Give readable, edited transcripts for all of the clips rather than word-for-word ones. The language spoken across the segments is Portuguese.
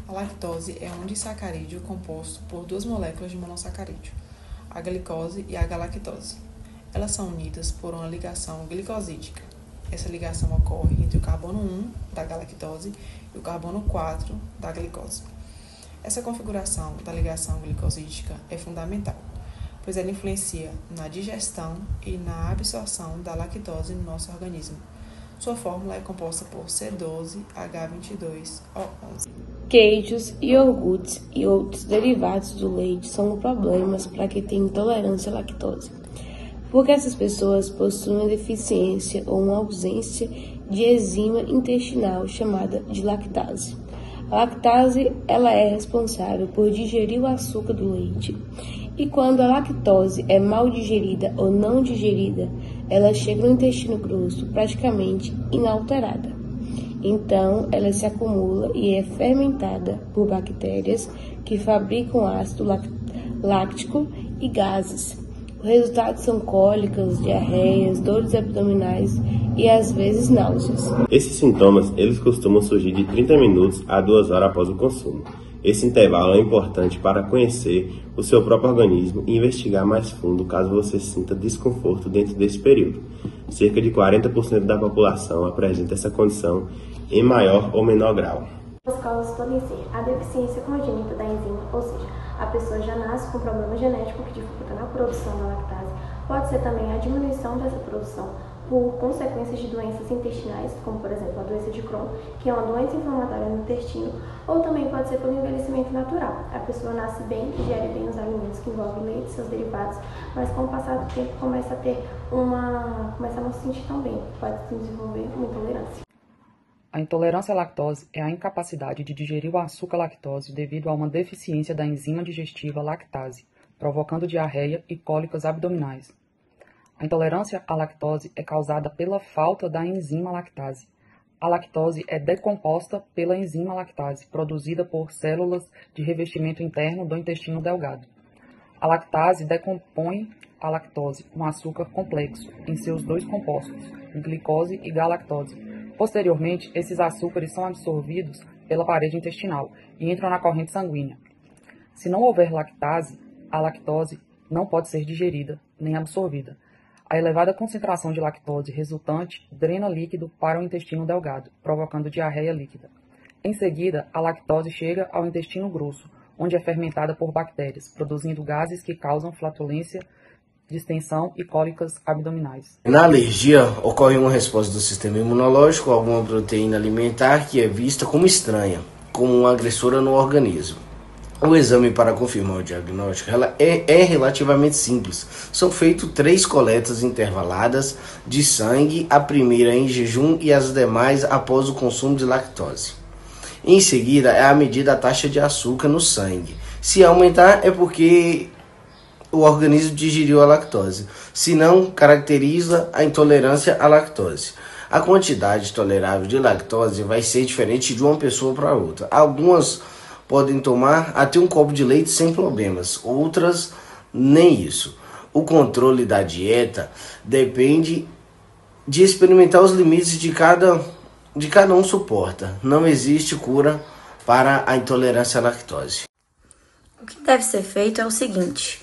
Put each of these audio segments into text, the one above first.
A lactose é um disacarídeo composto por duas moléculas de monossacarídeo, a glicose e a galactose. Elas são unidas por uma ligação glicosídica. Essa ligação ocorre entre o carbono 1 da galactose e o carbono 4 da glicose. Essa configuração da ligação glicosídica é fundamental, pois ela influencia na digestão e na absorção da lactose no nosso organismo. Sua fórmula é composta por C12H22O11. Queijos, iogurtes e outros derivados do leite são problemas para quem tem intolerância à lactose, porque essas pessoas possuem uma deficiência ou uma ausência de enzima intestinal chamada de lactase. A lactase ela é responsável por digerir o açúcar do leite, e quando a lactose é mal digerida ou não digerida, ela chega no intestino grosso praticamente inalterada. Então, ela se acumula e é fermentada por bactérias que fabricam ácido láctico e gases. O resultado são cólicas, diarreias, dores abdominais e às vezes náuseas. Esses sintomas, eles costumam surgir de 30 minutos a 2 horas após o consumo. Esse intervalo é importante para conhecer o seu próprio organismo e investigar mais fundo caso você sinta desconforto dentro desse período. Cerca de 40% da população apresenta essa condição em maior ou menor grau. As causas podem ser a deficiência congênita da enzima, ou seja, a pessoa já nasce com problema genético que dificulta na produção da lactase. Pode ser também a diminuição dessa produção por consequências de doenças intestinais, como por exemplo a doença de Crohn, que é uma doença inflamatória no intestino, ou também pode ser pelo envelhecimento natural. A pessoa nasce bem, digere bem os alimentos que envolvem leite e seus derivados, mas com o passar do tempo começa a não se sentir tão bem, pode se desenvolver uma intolerância. A intolerância à lactose é a incapacidade de digerir o açúcar lactose devido a uma deficiência da enzima digestiva lactase, provocando diarreia e cólicas abdominais. A intolerância à lactose é causada pela falta da enzima lactase. A lactose é decomposta pela enzima lactase, produzida por células de revestimento interno do intestino delgado. A lactase decompõe a lactose, um açúcar complexo, em seus dois compostos, glicose e galactose. Posteriormente, esses açúcares são absorvidos pela parede intestinal e entram na corrente sanguínea. Se não houver lactase, a lactose não pode ser digerida nem absorvida. A elevada concentração de lactose resultante drena líquido para o intestino delgado, provocando diarreia líquida. Em seguida, a lactose chega ao intestino grosso, onde é fermentada por bactérias, produzindo gases que causam flatulência, distensão e cólicas abdominais. Na alergia, ocorre uma resposta do sistema imunológico a alguma proteína alimentar que é vista como estranha, como uma agressora no organismo. O exame para confirmar o diagnóstico é relativamente simples. São feitas 3 coletas intervaladas de sangue, a primeira em jejum e as demais após o consumo de lactose. Em seguida, é medida a taxa de açúcar no sangue. Se aumentar, é porque o organismo digeriu a lactose. Se não, caracteriza a intolerância à lactose. A quantidade tolerável de lactose vai ser diferente de uma pessoa para outra. Algumas podem tomar até um copo de leite sem problemas, outras nem isso. O controle da dieta depende de experimentar os limites de cada um suporta. Não existe cura para a intolerância à lactose. O que deve ser feito é o seguinte: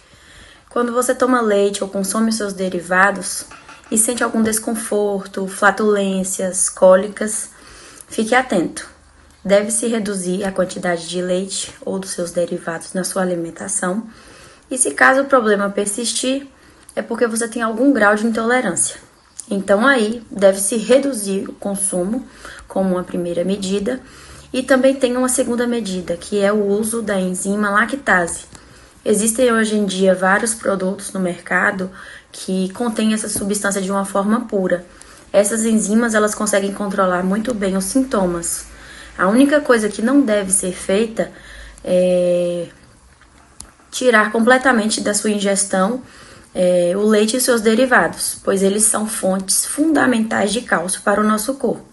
quando você toma leite ou consome os seus derivados e sente algum desconforto, flatulências, cólicas, fique atento. Deve-se reduzir a quantidade de leite ou dos seus derivados na sua alimentação. E se caso o problema persistir, é porque você tem algum grau de intolerância. Então aí deve-se reduzir o consumo como uma primeira medida E também tem uma segunda medida, que é o uso da enzima lactase. Existem hoje em dia vários produtos no mercado que contêm essa substância de uma forma pura. Essas enzimas, elas conseguem controlar muito bem os sintomas. A única coisa que não deve ser feita é tirar completamente da sua ingestão o leite e seus derivados, pois eles são fontes fundamentais de cálcio para o nosso corpo.